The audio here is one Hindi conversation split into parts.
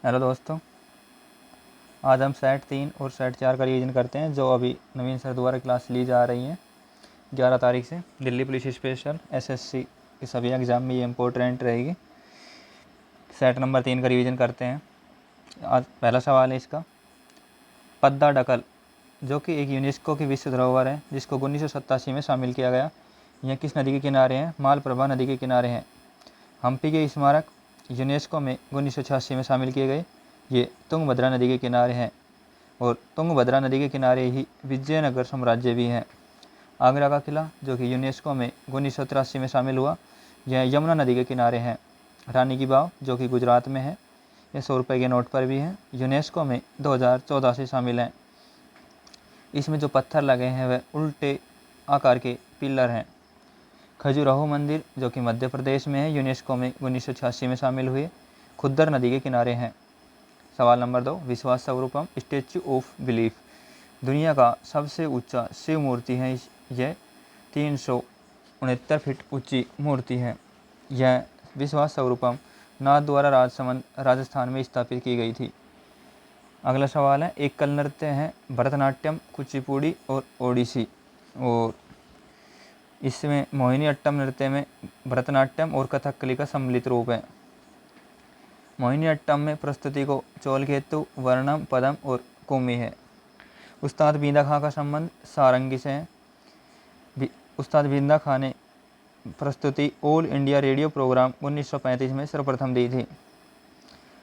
हेलो दोस्तों, आज हम सेट 3 और सेट 4 का रिवीजन करते हैं जो अभी नवीन सर द्वारा क्लास ली जा रही हैं 11 तारीख से। दिल्ली पुलिस स्पेशल एसएससी के सभी एग्ज़ाम में ये इम्पोर्टेंट रहेगी। सेट नंबर 3 का रिवीजन करते हैं। आज पहला सवाल है इसका, पद्दा डकल जो कि एक यूनेस्को की विश्व धरोहर है जिसको 1987 में शामिल किया गया, यह किस नदी के किनारे हैं? मालप्रभा नदी के किनारे हैं। हम्पी के स्मारक यूनेस्को में 1986 में शामिल किए गए, ये तुंगभद्रा नदी के किनारे हैं और तुंगभद्रा नदी के किनारे ही विजयनगर साम्राज्य भी है। आगरा का किला जो कि यूनेस्को में 1983 में शामिल हुआ, यह यमुना नदी के किनारे है। रानी की बाव जो कि गुजरात में है, यह 100 रुपये के नोट पर भी है, यूनेस्को में 2014 से शामिल है। इसमें जो पत्थर लगे हैं वह उल्टे आकार के पिलर हैं। खजुराहो मंदिर जो कि मध्य प्रदेश में है, यूनेस्को में 1986 में शामिल हुए, खुद्दर नदी के किनारे हैं। सवाल नंबर 2, विश्वास स्वरूपम स्टैच्यू ऑफ बिलीफ दुनिया का सबसे ऊंचा शिव मूर्ति है। यह 369 फीट ऊंची मूर्ति है। यह विश्वास स्वरूपम नाथ द्वारा राजसमंद राजस्थान में स्थापित की गई थी। अगला सवाल है, एक कल नृत्य है भरतनाट्यम, कुचिपुड़ी और ओडिसी, और इसमें मोहिनी अट्टम नृत्य में भरतनाट्यम और कथकली का सम्मिलित रूप है। मोहिनी अट्टम में प्रस्तुति को चोलकेतु, वर्णम, पदम और कुम्मी है। उस्ताद बींदा खां का संबंध सारंगी से है। उस्ताद बींदा खां ने प्रस्तुति ऑल इंडिया रेडियो प्रोग्राम 1935 में सर्वप्रथम दी थी।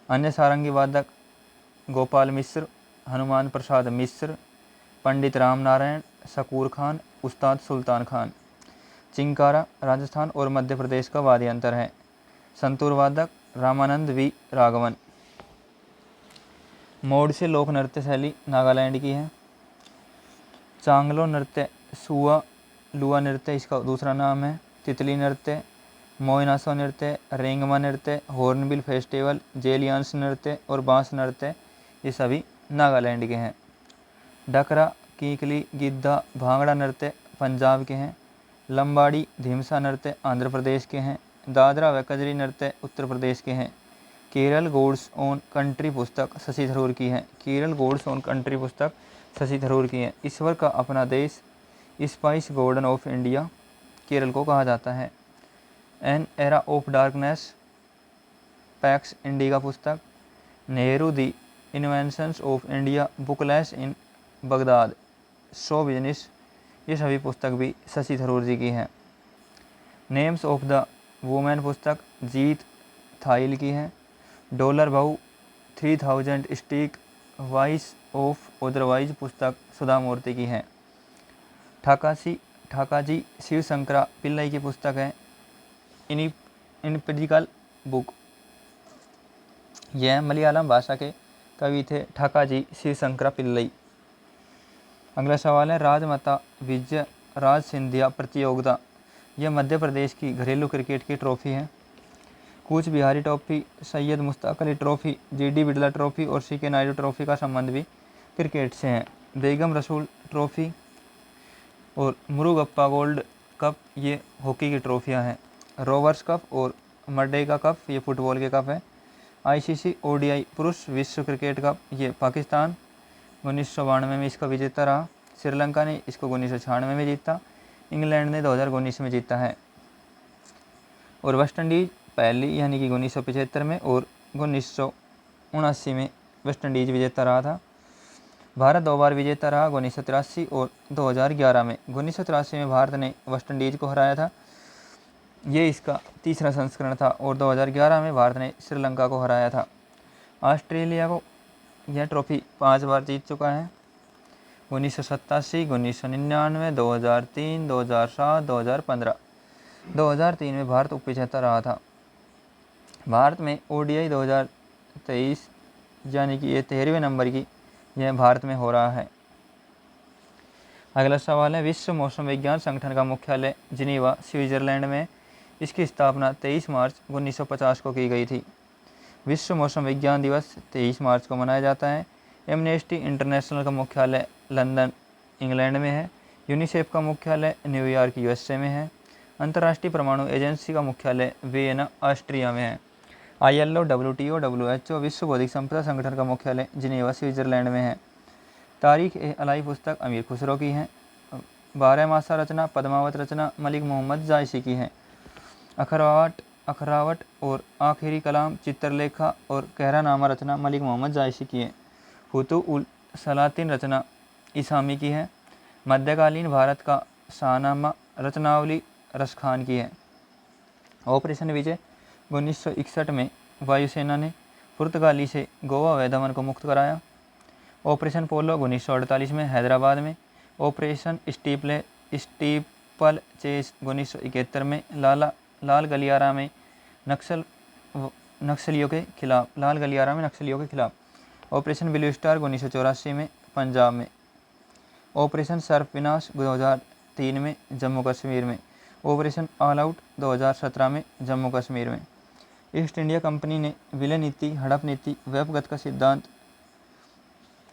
अन्य सारंगी वादक गोपाल मिश्र, हनुमान प्रसाद मिश्र, पंडित राम नारायण, शकूर खान, उस्ताद सुल्तान खान। चिंकारा राजस्थान और मध्य प्रदेश का वाद्य यंत्र है। संतूर वादक रामानंद वी राघवन। मोडसे लोक नृत्य शैली नागालैंड की है। चांगलो नृत्य सुआ लुआ नृत्य इसका दूसरा नाम है। तितली नृत्य, मोइनासो नृत्य, रेंगमा नृत्य, हॉर्नबिल फेस्टिवल, जेलियांस नृत्य और बांस नृत्य ये सभी नागालैंड के हैं। डकरा, कीकली, गिद्धा, भांगड़ा नृत्य पंजाब के हैं। लंबाड़ी धीमसा नृत्य आंध्र प्रदेश के हैं। दादरा व कजरी नृत्य उत्तर प्रदेश के हैं। केरल गोड्स ऑन कंट्री पुस्तक शशि थरूर की है। केरल गोड्स ऑन कंट्री पुस्तक शशि थरूर की है। ईश्वर का अपना देश spice garden of India Kerala को कहा जाता है। An era of darkness Pax Indica पुस्तक। Nehru the inventions of India bookless in Baghdad show business ये सभी पुस्तक भी शशि थरूर जी की हैं। नेम्स ऑफ द वुमेन पुस्तक जीत थाइल की है। डॉलर भाऊ 3000 स्टिक वॉइस ऑफ अदरवाइज पुस्तक सुधा मूर्ति की है। ठाकाजी शिव शंकरा पिल्लई की पुस्तक है इनपिडिकल बुक। यह मलयालम भाषा के कवि थे ठाकाजी शिव शंकरा पिल्लई। अगला सवाल है, राजमाता विजय राज सिंधिया प्रतियोगिता यह मध्य प्रदेश की घरेलू क्रिकेट की ट्रॉफी है। Cooch Behar trophy, Syed Mushtaq Ali trophy, GD Birla trophy और सीके नायडू ट्रॉफी का संबंध भी क्रिकेट से है। बेगम रसूल ट्रॉफी और मुरुगप्पा गोल्ड कप ये हॉकी की ट्रॉफियां हैं। रोवर्स कप और मर्डेगा कप ये फुटबॉल के कप हैं। आईसीसी ओडीआई पुरुष विश्व क्रिकेट कप ये पाकिस्तान 1992 में इसका विजेता रहा। श्रीलंका ने इसको 1996 में जीता। इंग्लैंड ने 2019 में जीता है। और वेस्ट इंडीज़ पहली यानी कि 1975 में और 1979 में वेस्ट इंडीज़ विजेता रहा था। भारत 2 बार विजेता रहा, 1983 और 2011 में। 1983 में भारत ने वेस्ट इंडीज़ को हराया था, ये इसका तीसरा संस्करण था, और 2011 में भारत ने श्रीलंका को हराया था। ऑस्ट्रेलिया को यह ट्रॉफी 5 बार जीत चुका है, 1987, 1999, 2003, 2007, 2015। 2003 में भारत उपविजेता रहा था। भारत में ओडीआई 2023 यानी कि ये 13वें नंबर की यह भारत में हो रहा है। अगला सवाल है, विश्व मौसम विज्ञान संगठन का मुख्यालय जिनेवा स्विट्जरलैंड में। इसकी स्थापना 23 मार्च 1950 को की गई थी। विश्व मौसम विज्ञान दिवस 23 मार्च को मनाया जाता है। एमनेस्टी इंटरनेशनल का मुख्यालय लंदन इंग्लैंड में है। यूनिसेफ का मुख्यालय न्यूयॉर्क यूएसए में है। अंतर्राष्ट्रीय परमाणु एजेंसी का मुख्यालय वियना ऑस्ट्रिया में है। ILO, WTO, WHO विश्व बौद्धिक संपदा संगठन का मुख्यालय जिनेवा स्विट्जरलैंड में है। तारीख ए अलाई पुस्तक अमीर खुसरो की है। 12 मासा रचना पद्मावत रचना मलिक मोहम्मद जायसी की है। अखरावट और आखिरी कलाम चित्रलेखा और कहरानामा रचना मलिक मोहम्मद जायसी की है। हुतु उल सलातिन रचना इसामी की है। मध्यकालीन भारत का शाहनामा रचनावली रसखान की है। ऑपरेशन विजय 1961 में वायुसेना ने पुर्तगाली से गोवा व दमन को मुक्त कराया। ऑपरेशन पोलो 1948 में हैदराबाद में। ऑपरेशन स्टीपल चेस 1971 में लाल गलियारा में नक्सलियों के खिलाफ। ऑपरेशन ब्लू स्टार 1984 में पंजाब में। ऑपरेशन सर्प विनाश 2003 में जम्मू कश्मीर में। ऑपरेशन ऑल आउट 2017 में जम्मू कश्मीर में। ईस्ट इंडिया कंपनी ने विलय नीति, हड़प नीति, व्यपगत का सिद्धांत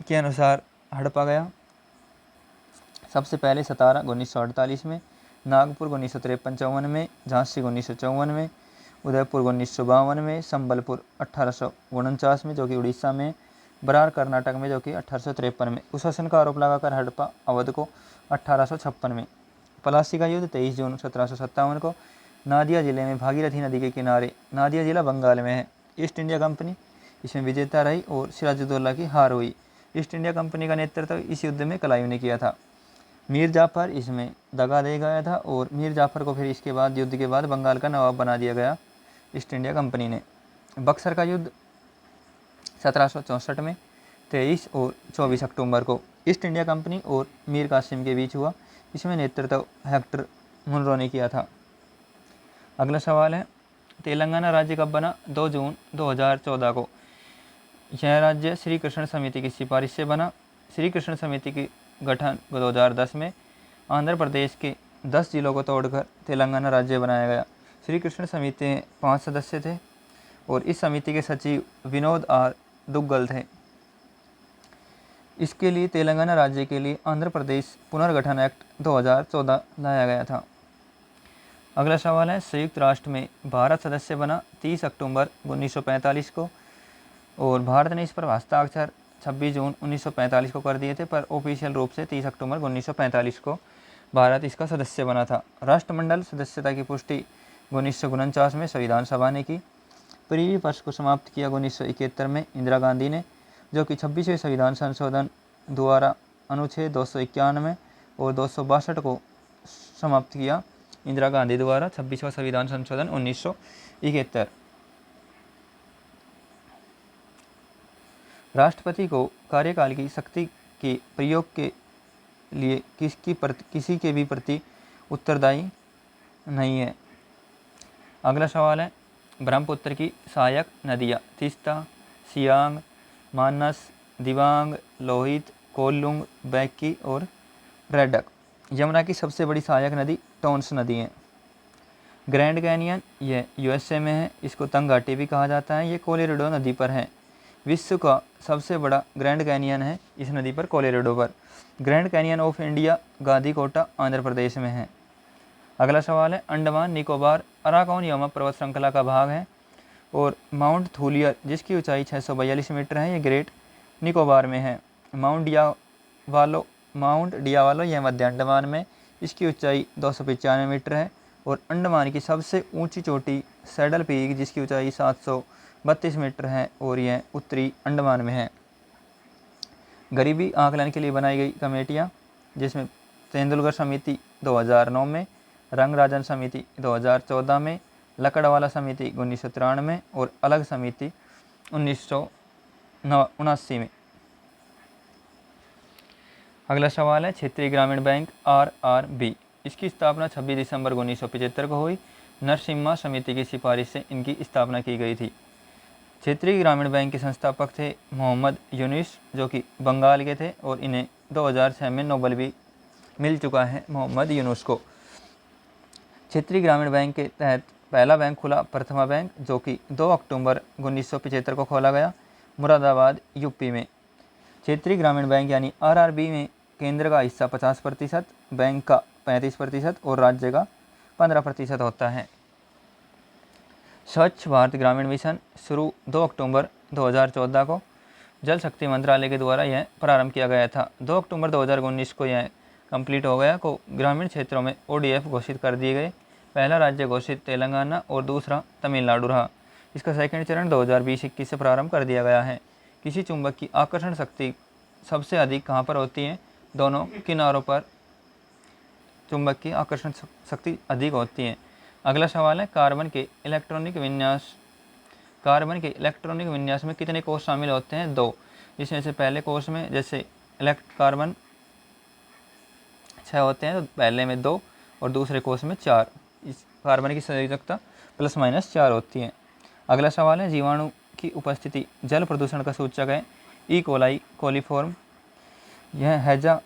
के अनुसार हड़पा गया। सबसे पहले सतारा 1948 में, नागपुर 1953 में, झांसी 1954 में, उदयपुर 1952 में, संबलपुर 1849 में जो कि उड़ीसा में, बरार कर्नाटक में जो कि 1853 में। कुशासन का आरोप लगाकर हड़पा अवध को 1856 में। पलासी का युद्ध 23 जून 1757 को नादिया जिले में भागीरथी नदी के किनारे। नादिया जिला बंगाल में है। ईस्ट इंडिया कंपनी इसमें विजेता रही और सिराजुद्दौला की हार हुई। ईस्ट इंडिया कंपनी का नेतृत्व इस युद्ध में कलायू ने किया था। मीर जाफर इसमें दगा दे गया था और मीर जाफर को फिर इसके बाद युद्ध के बाद बंगाल का नवाब बना दिया गया ईस्ट इंडिया कंपनी ने। बक्सर का युद्ध 1764 में 23 और 24 अक्टूबर को ईस्ट इंडिया कंपनी और मीर कासिम के बीच हुआ। इसमें नेतृत्व हेक्टर मुनरो ने किया था। अगला सवाल है, तेलंगाना राज्य कब बना? 2 जून 2014 को। यह राज्य श्री कृष्ण समिति की सिफारिश से बना। श्री कृष्ण समिति की गठन 2010 में आंध्र प्रदेश के 10 जिलों को तोड़कर तेलंगाना राज्य बनाया गया। श्री कृष्ण समिति में 5 सदस्य थे और इस समिति के सचिव विनोद आर दुग्गल थे। इसके लिए तेलंगाना राज्य के लिए आंध्र प्रदेश पुनर्गठन एक्ट 2014 लाया गया था। अगला सवाल है, संयुक्त राष्ट्र में भारत सदस्य बना 30 अक्टूबर 1945 को और भारत ने इस पर हस्ताक्षर 26 जून 1945 को कर दिए थे, पर ऑफिशियल रूप से 30 अक्टूबर 1945 को भारत इसका सदस्य बना था। राष्ट्रमंडल सदस्यता की पुष्टि 1949 में संविधान सभा ने की। प्रीवी पर्स को समाप्त किया 1971 में इंदिरा गांधी ने, जो कि 26वें संविधान संशोधन द्वारा अनुच्छेद 291 और 262 को समाप्त किया इंदिरा गांधी द्वारा 26वां संविधान संशोधन 1971। राष्ट्रपति को कार्यकाल की शक्ति के प्रयोग के लिए किसी के भी प्रति उत्तरदायी नहीं है। अगला सवाल है, ब्रह्मपुत्र की सहायक नदियाँ तीस्ता, सियांग, मानस, दिबांग, लोहित, कोल्लुंग, बैकी और रैडक। यमुना की सबसे बड़ी सहायक नदी टोन्स नदी है। ग्रैंड कैनियन यह USA में है। इसको तंग घाटी भी कहा जाता है। ये कोलोराडो नदी पर है। विश्व का सबसे बड़ा ग्रैंड कैनियन है इस नदी पर, कोलोराडो पर। Grand Canyon of India Gandikota Andhra Pradesh में है। अगला सवाल है, अंडमान निकोबार अराकौन यामा पर्वत श्रृंखला का भाग है और माउंट थूलियर जिसकी ऊंचाई 642 मीटर है, ये ग्रेट निकोबार में है। माउंट डियावालो यह मध्य अंडमान में, इसकी ऊंचाई 295 मीटर है और अंडमान की सबसे ऊंची चोटी सैडल पीक जिसकी ऊंचाई 732 मीटर है और यह उत्तरी अंडमान में है। गरीबी आकलन के लिए बनाई गई कमेटियाँ, जिसमें तेंदुलकर समिति 2009 में, रंगराजन समिति 2014 में, लकड़वाला समिति 1993 में और अलग समिति 1979 में। अगला सवाल है, क्षेत्रीय ग्रामीण बैंक RRB, इसकी स्थापना 26 दिसंबर 1975 को हुई। नरसिम्हा समिति की सिफारिश से इनकी स्थापना की गई थी। क्षेत्रीय ग्रामीण बैंक के संस्थापक थे मोहम्मद यूनुस, जो कि बंगाल के थे और इन्हें 2006 में नोबेल भी मिल चुका है मोहम्मद यूनुस को। क्षेत्रीय ग्रामीण बैंक के तहत पहला बैंक खुला प्रथमा बैंक, जो कि 2 अक्टूबर 1975 को खोला गया मुरादाबाद UP में। क्षेत्रीय ग्रामीण बैंक यानी RRB में केंद्र का हिस्सा 50%, बैंक का 35% और राज्य का 15% होता है। स्वच्छ भारत ग्रामीण मिशन शुरू 2 अक्टूबर 2014 को जल शक्ति मंत्रालय के द्वारा यह प्रारंभ किया गया था। 2 अक्टूबर 2019 को यह कंप्लीट हो गया को ग्रामीण क्षेत्रों में ODF घोषित कर दिए गए। पहला राज्य घोषित तेलंगाना और दूसरा तमिलनाडु रहा। इसका सेकंड चरण 2020-21 से प्रारंभ कर दिया गया है। किसी चुंबक की आकर्षण शक्ति सबसे अधिक कहाँ पर होती है? दोनों किनारों पर चुंबक की आकर्षण शक्ति अधिक होती है। अगला सवाल है कार्बन के इलेक्ट्रॉनिक विन्यास में कितने कोष शामिल होते हैं? 2, जिसमें से पहले कोष में जैसे कार्बन 6 होते हैं तो पहले में 2 और दूसरे कोष में 4। इस कार्बन की संयोजकता +- 4 होती है। अगला सवाल है जीवाणु की उपस्थिति जल प्रदूषण का सूचक है। E coli coliform. यह हैजा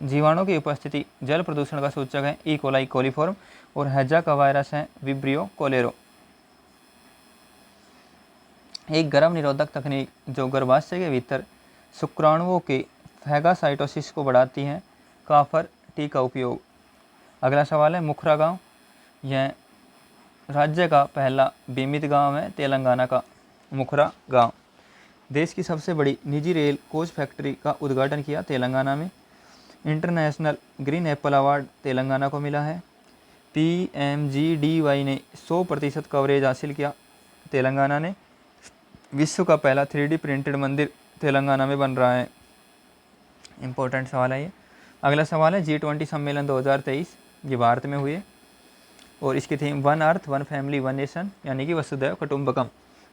जीवाणु की उपस्थिति जल प्रदूषण का सूचक है ई कोलाई कोलीफॉर्म और हैजा का वायरस है विब्रियो कोलेरो। एक गर्भ निरोधक तकनीक जो गर्भाशय के भीतर शुक्राणुओं के फैगासाइटोसिस को बढ़ाती है। काफर टी का उपयोग। अगला सवाल है मुखरा गांव। यह राज्य का पहला बीमित गांव है तेलंगाना का मुखरा गांव। देश की सबसे बड़ी निजी रेल कोच फैक्ट्री का उद्घाटन किया तेलंगाना में। International green Apple award Telangana को मिला है। PMGDY ने 100% कवरेज हासिल किया तेलंगाना ने। विश्व का पहला 3D प्रिंटेड मंदिर तेलंगाना में बन रहा है। इम्पोर्टेंट सवाल है ये। अगला सवाल है G20 सम्मेलन 2023 ये भारत में हुए और इसकी theme one earth one family one nation यानी कि वसुधैव कुटुंबकम।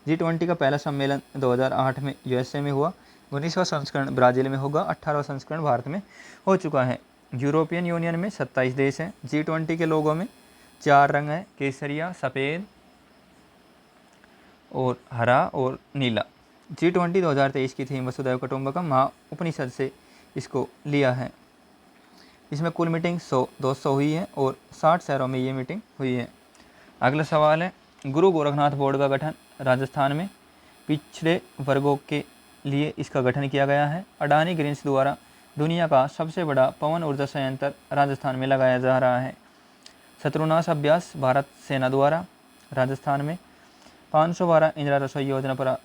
G20 का पहला सम्मेलन 2008 में USA में हुआ। 19वां संस्करण ब्राज़ील में होगा। 18वां संस्करण भारत में हो चुका है। यूरोपियन यूनियन में 27 देश हैं। G20 के लोगों में 4 रंग हैं, केसरिया, सफ़ेद और हरा और नीला। G20 2023 की थीम वसुधैव कुटुंबकम महा उपनिषद से इसको लिया है। इसमें कुल मीटिंग 200 हुई है और 60 शहरों में ये मीटिंग हुई है। अगला सवाल है गुरु गोरखनाथ बोर्ड का गठन राजस्थान में पिछड़े वर्गों के लिए इसका गठन किया गया है। अडानी ग्रीन्स द्वारा दुनिया का सबसे बड़ा पवन ऊर्जा संयंत्र राजस्थान में लगाया जा रहा है। शत्रुनाश अभ्यास भारत सेना द्वारा राजस्थान में 512 इंदिरा रसोई योजना पर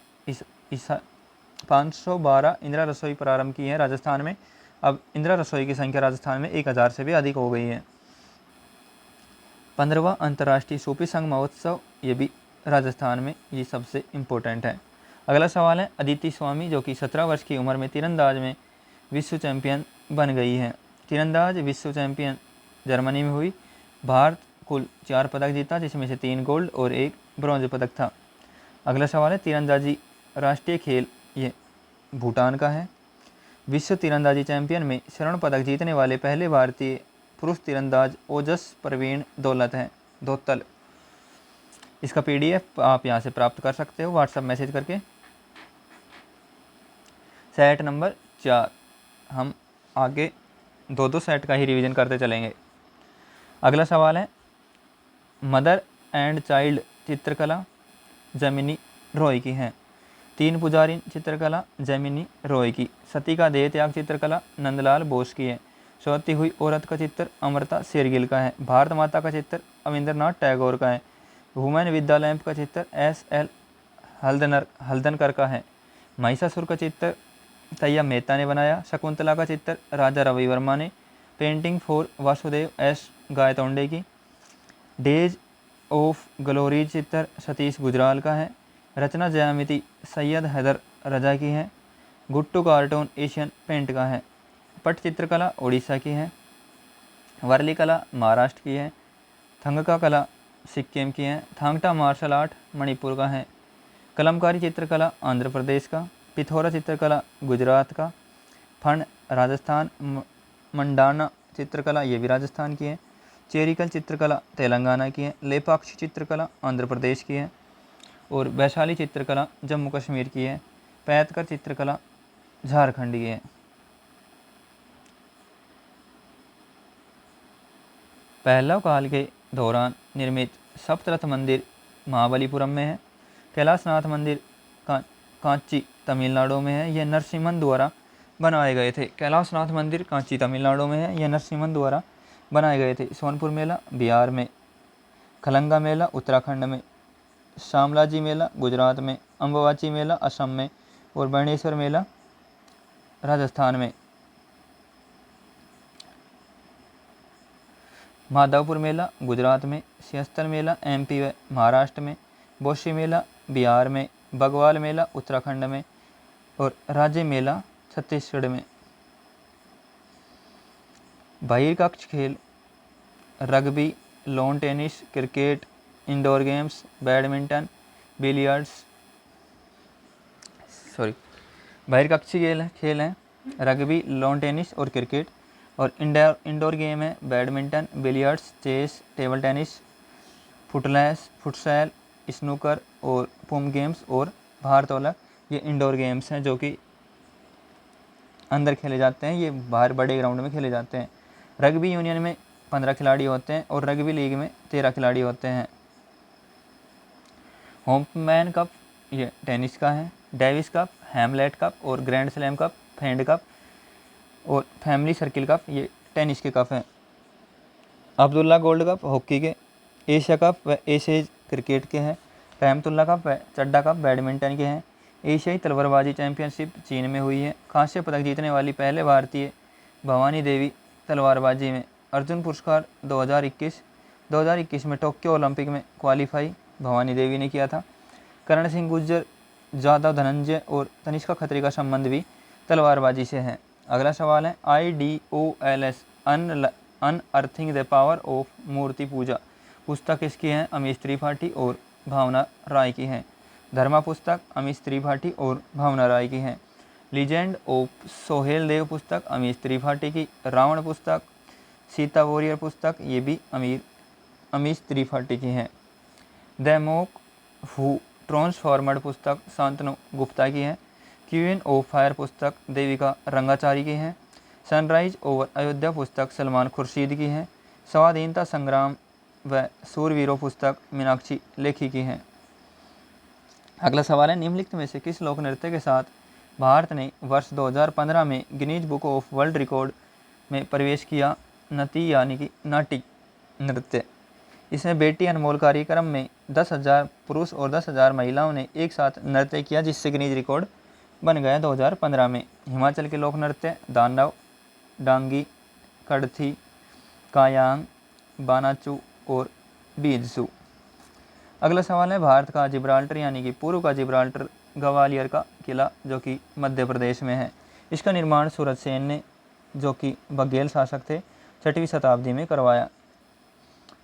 512 इंदिरा रसोई प्रारंभ की है राजस्थान में। अब इंदिरा रसोई की संख्या राजस्थान में 1000 से भी अधिक हो गई है। 15वां अंतर्राष्ट्रीय सूफी संघ महोत्सव ये भी राजस्थान में ये सबसे इम्पोर्टेंट है। अगला सवाल है अदिति स्वामी जो कि 17 वर्ष की उम्र में तीरंदाज में विश्व चैंपियन बन गई है। तीरंदाज विश्व चैंपियन जर्मनी में हुई। भारत कुल 4 पदक जीता जिसमें से 3 गोल्ड और 1 ब्रॉन्ज पदक था। अगला सवाल है तीरंदाजी राष्ट्रीय खेल ये भूटान का है। विश्व तीरंदाजी चैंपियन में स्वर्ण पदक जीतने वाले पहले भारतीय पुरुष तीरंदाज ओजस प्रवीण दोतल। इसका PDF आप यहाँ से प्राप्त कर सकते हो व्हाट्सएप मैसेज करके। सेट नंबर 4 हम आगे 2 सेट का ही रिवीजन करते चलेंगे। अगला सवाल है मदर एंड चाइल्ड चित्रकला जैमिनी रॉय की है। 3 पुजारी चित्रकला जैमिनी रॉय की। सती का देह त्याग चित्रकला नंदलाल बोस की है। सोती हुई औरत का चित्र अमृता शेरगिल का है। भारत माता का चित्र अविंद्रनाथ टैगोर का है। वुमेन विद द लैंप का चित्र SL हल्दनकर का है। महिषासुर का चित्र तैय्या मेहता ने बनाया। शकुंतला का चित्र राजा रवि वर्मा ने। Painting for Vasudev S Gaitonde की। डेज ऑफ ग्लोरी चित्र सतीश गुजराल का है। रचना ज्यामिति सैयद हैदर रजा की है। गुट्टू कार्टून एशियन पेंट का है। पट चित्रकला उड़ीसा की है। वर्ली कला महाराष्ट्र की है। थंगका कला सिक्किम की है। थांगटा मार्शल आर्ट मणिपुर का है। कलमकारी चित्रकला आंध्र प्रदेश का। पिथौरा चित्रकला गुजरात का। फंड राजस्थान। मंडाना चित्रकला ये भी राजस्थान की है। चेरिकल चित्रकला तेलंगाना की है। लेपाक्षी चित्रकला आंध्र प्रदेश की है और वैशाली चित्रकला जम्मू कश्मीर की है। पैतकर चित्रकला झारखंड की है। पहलव काल के दौरान निर्मित सप्तरथ मंदिर महाबलीपुरम में है। कैलाशनाथ मंदिर कांची तमिलनाडु में है। यह नरसिम्हन द्वारा बनाए गए थे। कैलाशनाथ मंदिर कांची तमिलनाडु में है। यह नरसिम्हन द्वारा बनाए गए थे। सोनपुर मेला बिहार में। खलंगा मेला उत्तराखंड में, शामलाजी मेला गुजरात में, अम्बुबाची मेला असम में और बाणेश्वर मेला राजस्थान में। माधवपुर मेला गुजरात में, सिंहस्थ मेला एमपी व महाराष्ट्र में, बोशी मेला बिहार में, बगवाल मेला उत्तराखंड में और राज्य मेला छत्तीसगढ़ में। बहिर्कक्ष खेल rugby, lawn tennis, cricket, indoor games, badminton, billiards बहिर्कक्षीय खेल हैं रग्बी, लॉन टेनिस और क्रिकेट, और इंडोर गेम है badminton, billiards, chess, table tennis, futsal, snooker और पुम गेम्स और भारतोलक। ये इंडोर गेम्स हैं जो कि अंदर खेले जाते हैं, ये बाहर बड़े ग्राउंड में खेले जाते हैं। रग्बी यूनियन में 15 खिलाड़ी होते हैं और रग्बी लीग में 13 खिलाड़ी होते हैं। होपमैन कप ये टेनिस का है, डेविस कप, हैमलेट कप और grand slam cup, fend cup और फैमिली सर्किल कप ये टेनिस के कप हैं। अब्दुल्ला गोल्ड कप हॉकी के, एशिया कप व एशियाई क्रिकेट के हैं, रहमतुल्ला कप व चड्डा कप बैडमिंटन के हैं। एशियाई तलवारबाजी चैंपियनशिप चीन में हुई है। कांस्य पदक जीतने वाली पहले भारतीय भवानी देवी तलवारबाजी में। अर्जुन पुरस्कार 2021 में टोक्यो ओलंपिक में क्वालिफाई भवानी देवी ने किया था। करण सिंह गुर्जर, जादव धनंजय और तनिष्का खत्री का संबंध भी तलवारबाजी से है। अगला सवाल है IDOLS अनअर्थिंग द पावर ऑफ मूर्ति पूजा पुस्तक किसकी है? अमीश त्रिपाठी और भावना राय की है। धर्मा पुस्तक अमीश त्रिपाठी और भावना राय की है। लीजेंड ऑफ सोहेल देव पुस्तक अमीश त्रिपाठी की। रावण पुस्तक, सीता वॉरियर पुस्तक ये भी अमीश त्रिपाठी की है। द मॉक हु ट्रांसफॉर्मर्ड पुस्तक शांतनु गुप्ता की है। क्वीन ऑफ फायर पुस्तक देविका रंगाचारी की है। सनराइज ओवर अयोध्या पुस्तक सलमान खुर्शीद की है। स्वाधीनता संग्राम व सूरवीरों पुस्तक मीनाक्षी लेखी की है। अगला सवाल है निम्नलिखित में से किस लोक नृत्य के साथ भारत ने वर्ष 2015 में Guinness book of world record में प्रवेश किया? नती यानी कि नाटी नृत्य। इसमें बेटी अनमोल कार्यक्रम में 10,000 पुरुष और 10,000 महिलाओं ने एक साथ नृत्य किया, जिससे गिनीज रिकॉर्ड बन गया 2015 में। हिमाचल के लोक नृत्य दांडव, डांगी, कड़थी, कायांग, बानाचू और बीजसू। अगला सवाल है भारत का जिब्राल्टर यानी कि पूर्व का जिब्राल्टर ग्वालियर का किला जो कि मध्य प्रदेश में है। इसका निर्माण सूरज सेन ने, जो कि बघेल शासक थे, 6वीं शताब्दी में करवाया।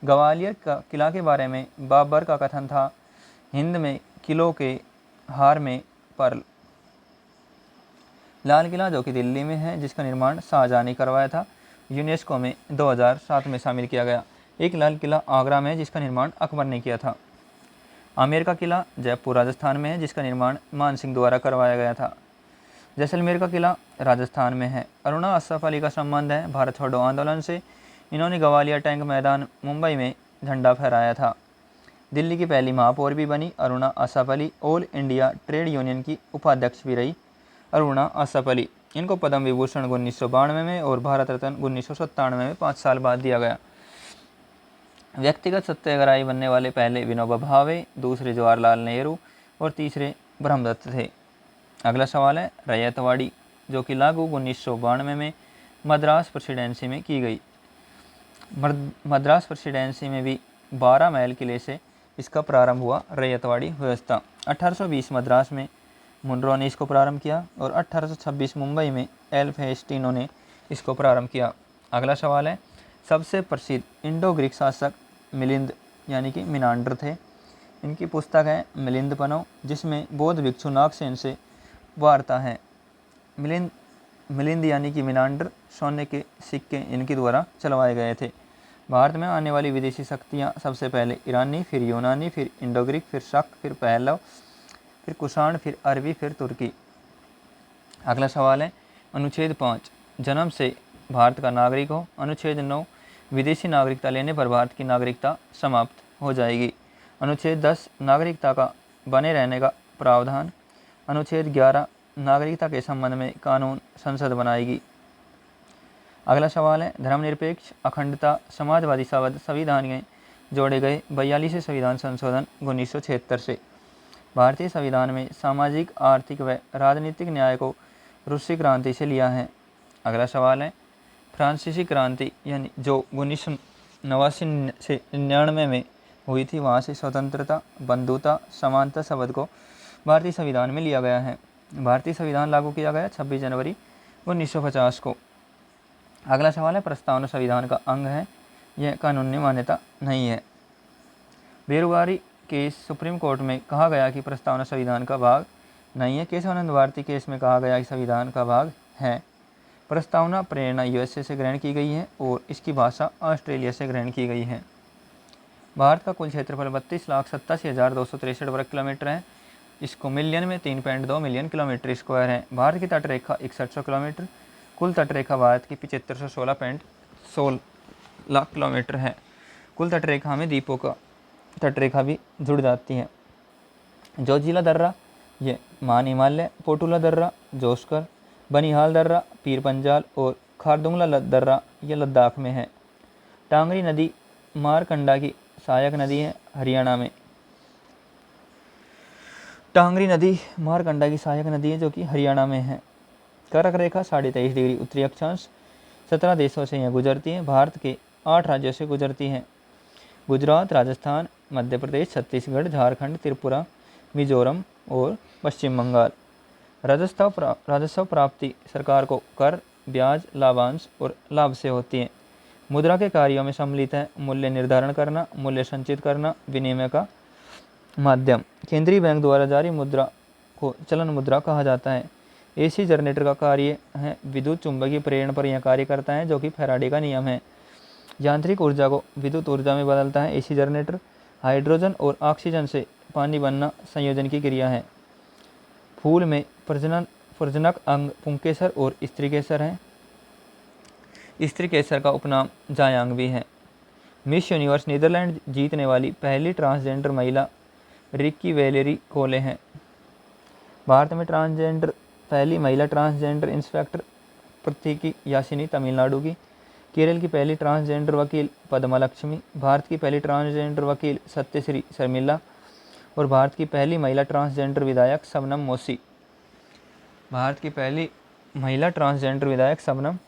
ग्वालियर का किला के बारे में बाबर का कथन था, हिंद में किलों के हार में पर्ल। लाल किला जो कि दिल्ली में है, जिसका निर्माण शाहजहां ने करवाया था, यूनेस्को में 2007 में शामिल किया गया। एक लाल किला आगरा में है, जिसका निर्माण अकबर ने किया था। आमेर का किला जयपुर राजस्थान में है, जिसका निर्माण मान सिंह द्वारा करवाया गया था। जैसलमेर का किला राजस्थान में है। अरुणा अशरफ अली का संबंध है भारत छोड़ो आंदोलन से। इन्होंने ग्वालियर टैंक मैदान मुंबई में झंडा फहराया था। दिल्ली की पहली महापौर भी बनी Aruna Ashraf Ali. All India trade union की उपाध्यक्ष भी रही अरुणा अशरफ अली। इनको पद्म विभूषण 1992 में और भारत रत्न 1997 में 5 साल बाद दिया गया। व्यक्तिगत सत्याग्रही बनने वाले पहले विनोबा भावे, दूसरे जवाहरलाल नेहरू और तीसरे ब्रह्मदत्त थे। अगला सवाल है रैयतवाड़ी जो कि लागू 1992 में मद्रास प्रेसिडेंसी में की गई। मद्रास प्रेसिडेंसी में भी 12 मैल किले से इसका प्रारंभ हुआ रैयतवाड़ी व्यवस्था। 1820 मद्रास में मुनरो ने इसको प्रारंभ किया और 1826 मुंबई में एल फेस्टिनो ने इसको प्रारंभ किया। अगला सवाल है सबसे प्रसिद्ध इंडो ग्रीक शासक मिलिंद यानी कि मिनांडर थे। इनकी पुस्तक है मिलिंद पनो, जिसमें बौद्ध भिक्षु नागसेन से वार्ता है। मिलिंद यानी कि मिनांडर सोने के सिक्के इनके द्वारा चलवाए गए थे। भारत में आने वाली विदेशी शक्तियाँ सबसे पहले ईरानी, फिर यूनानी, फिर इंडो ग्रीक, फिर शक, फिर पहलव, फिर कुषाण, फिर अरबी, फिर तुर्की। अगला सवाल है अनुच्छेद 5 जन्म से भारत का नागरिक हो। अनुच्छेद 9 विदेशी नागरिकता लेने पर भारत की नागरिकता समाप्त हो जाएगी। अनुच्छेद 10 नागरिकता का बने रहने का प्रावधान। अनुच्छेद 11 नागरिकता के संबंध में कानून संसद बनाएगी। अगला सवाल है धर्मनिरपेक्ष, अखंडता, समाजवादी संविधान में जोड़े गए 42वें संविधान संशोधन 1976 से। भारतीय संविधान में सामाजिक, आर्थिक व राजनीतिक न्याय को रूसी क्रांति से लिया है। अगला सवाल है, फ्रांसीसी क्रांति यानी जो 1989 से 99 में हुई थी, वहाँ से स्वतंत्रता, बंधुता, समानता शब्द को भारतीय संविधान में लिया गया है। भारतीय संविधान लागू किया गया 26 जनवरी 1950 को। अगला सवाल है, प्रस्तावना संविधान का अंग है, यह कानूनी मान्यता नहीं है। बेरोजगारी केस सुप्रीम कोर्ट में कहा गया कि प्रस्तावना संविधान का भाग नहीं है। केशवानंद भारती केस में कहा गया कि संविधान का भाग है। प्रस्तावना प्रेरणा यूएसए से ग्रहण की गई है और इसकी भाषा ऑस्ट्रेलिया से ग्रहण की गई है। भारत का कुल क्षेत्रफल 32,87,263 वर्ग किलोमीटर है। इसको मिलियन में 3.2 मिलियन किलोमीटर स्क्वायर है। भारत की तटरेखा 6100 किलोमीटर, कुल तटरेखा भारत की 7516.16 किलोमीटर है। कुल तटरेखा में द्वीपों का तटरेखा भी जुड़ जाती है। जोजिला दर्रा ये मान हिमालय, पोटुला दर्रा जोस्कर, बनिहाल दर्रा पीर पंजाल और खारदुंगला दर्रा ये लद्दाख में है। टांगरी नदी मारकंडा की सहायक नदी है हरियाणा में। टांगरी नदी मारकंडा की सहायक नदी है जो कि हरियाणा में है। कर्क रेखा 23.5 डिग्री उत्तरी अक्षांश 17 देशों से यह गुजरती है। भारत के 8 राज्यों से गुजरती है। गुजरात, राजस्थान, मध्य प्रदेश, छत्तीसगढ़, झारखंड, त्रिपुरा, मिजोरम और पश्चिम बंगाल। राजस्व प्राप्ति सरकार को कर, ब्याज, लाभांश और लाभ से होती है। मुद्रा के कार्यों में सम्मिलित है मूल्य निर्धारण करना, मूल्य संचित करना, विनिमय का माध्यम। केंद्रीय बैंक द्वारा जारी मुद्रा को चलन मुद्रा कहा जाता है। एसी जनरेटर का कार्य है विद्युत चुंबकीय प्रेरण पर यह कार्य करता है जो कि फैराडे का नियम है। यांत्रिक ऊर्जा को विद्युत ऊर्जा में बदलता है एसी जनरेटर। हाइड्रोजन और ऑक्सीजन से पानी बनना संयोजन की क्रिया है। फूल में प्रजनक अंग पुंकेसर और स्त्री केसर है। स्त्री केसर का उपनाम जायांग भी है। मिस यूनिवर्स नीदरलैंड जीतने वाली पहली ट्रांसजेंडर महिला रिक्की वैलेरी कोले हैं। भारत में पहली महिला ट्रांसजेंडर इंस्पेक्टर प्रतीकी यासिनी तमिलनाडु की। केरल की पहली ट्रांसजेंडर वकील पद्मा लक्ष्मी। भारत की पहली ट्रांसजेंडर वकील सत्यश्री शर्मिला और भारत की पहली महिला ट्रांसजेंडर विधायक शबनम मोशी। भारत की पहली महिला ट्रांसजेंडर विधायक शबनम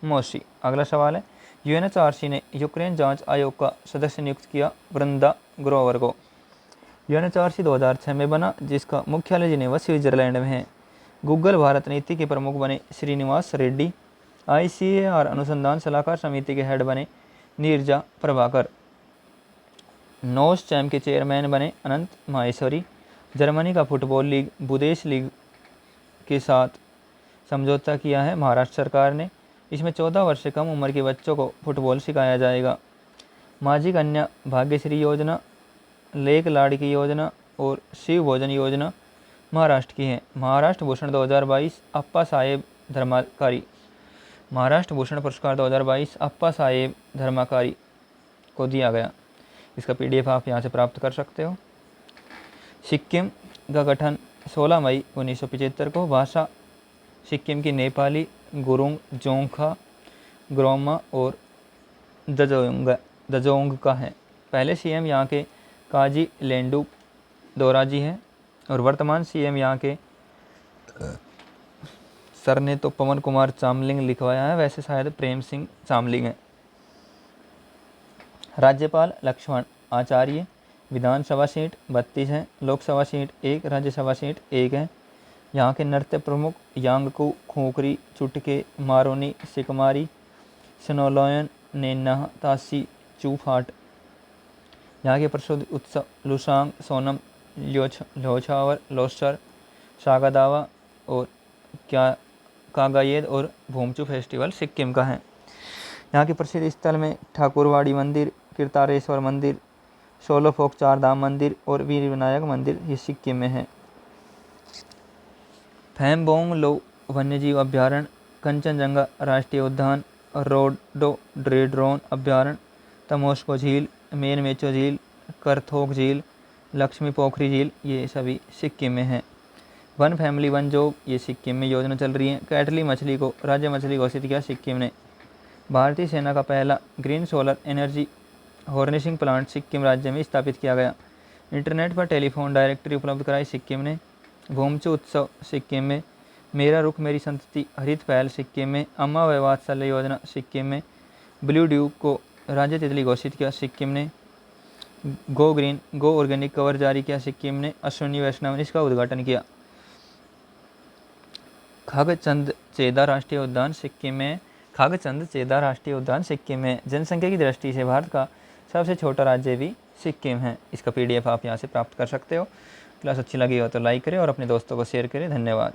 मोशी। अगला सवाल है, यूएनएचआरसी ने यूक्रेन जांच आयोग का सदस्य नियुक्त किया वृंदा ग्रोवर को। यूएनएचआरसी 2006 में बना जिसका मुख्यालय जिनेवा स्विट्जरलैंड में है। गूगल भारत नीति के प्रमुख बने श्रीनिवास रेड्डी। आईसीएआर अनुसंधान सलाहकार समिति के हेड बने नीरजा प्रभाकर। नोस चैम के चेयरमैन बने अनंत माहेश्वरी। जर्मनी का फुटबॉल लीग बुदेश लीग के साथ समझौता किया है महाराष्ट्र सरकार ने। इसमें 14 वर्ष से कम उम्र के बच्चों को फुटबॉल सिखाया जाएगा। माझी कन्या भाग्यश्री योजना, लेक लाड़की योजना और शिव भोजन योजना महाराष्ट्र की है। महाराष्ट्र भूषण 2022 अप्पा साहेब धर्माकारी। महाराष्ट्र भूषण पुरस्कार 2022 अप्पा साहेब धर्माकारी को दिया गया। इसका पीडीएफ आप यहाँ से प्राप्त कर सकते हो। सिक्किम का गठन 16 मई 1975 को। भाषा सिक्किम की नेपाली, गुरुंग, जोंगखा, ग्रोमा और दजोंग का है। पहले सीएम यहाँ के काजी लेंडू दोराजी हैं और वर्तमान सीएम यहाँ के सर ने तो पवन कुमार चामलिंग लिखवाया है, वैसे शायद प्रेम सिंह चामलिंग है। राज्यपाल लक्ष्मण आचार्य। विधानसभा सीट 32 है, लोकसभा सीट 1, राज्यसभा सीट 1 है। यहाँ के नृत्य प्रमुख यांगकू, खोखरी, चुटके, मारोनी, सिकमारी, स्नोलॉयन, नेन्नाह, तासी, चूफाट। यहाँ के प्रसिद्ध उत्सव लुसांग, सोनम, ल्योछावर, लोसर, सागादावा और कागायेद और भूमचू फेस्टिवल सिक्किम का है। यहाँ के प्रसिद्ध स्थल में ठाकुरवाड़ी मंदिर, कीर्तारेश्वर मंदिर, सोलोफोक चार धाम मंदिर और वीर विनायक मंदिर ये सिक्किम में है। फैमबोंग लो वन्यजीव अभ्यारण्य, कंचनजंगा राष्ट्रीय उद्यान, रोडोडेंड्रॉन अभ्यारण्य, तमोस्को झील, मेनमेचो झील, करथोक झील, लक्ष्मी पोखरी झील ये सभी सिक्किम में हैं। वन फैमिली वन जॉब ये सिक्किम में योजना चल रही है। कैटली मछली को राज्य मछली घोषित किया सिक्किम ने। भारतीय सेना का पहला green solar energy harnessing plant Sikkim राज्य में स्थापित किया गया। इंटरनेट पर टेलीफोन डायरेक्टरी उपलब्ध कराई सिक्किम ने। भूमचू उत्सव सिक्किम में। मेरा रुख मेरी संतति हरित पहल सिक्किम में। अम्मा व वात्सल्य योजना सिक्किम में। ब्लू ड्यूक को राज्य तितली घोषित किया सिक्किम ने। गो ग्रीन गो ऑर्गेनिक कवर जारी किया सिक्किम ने। अश्विनी वैष्णव ने इसका उद्घाटन किया। खागचंद चेदा राष्ट्रीय उद्यान सिक्किम में। खागचंद चेदा राष्ट्रीय उद्यान सिक्किम में। जनसंख्या की दृष्टि से भारत का सबसे छोटा राज्य भी सिक्किम है। इसका PDF आप यहाँ से प्राप्त कर सकते हो। क्लास अच्छी लगी हो तो लाइक करें और अपने दोस्तों को शेयर करें। धन्यवाद।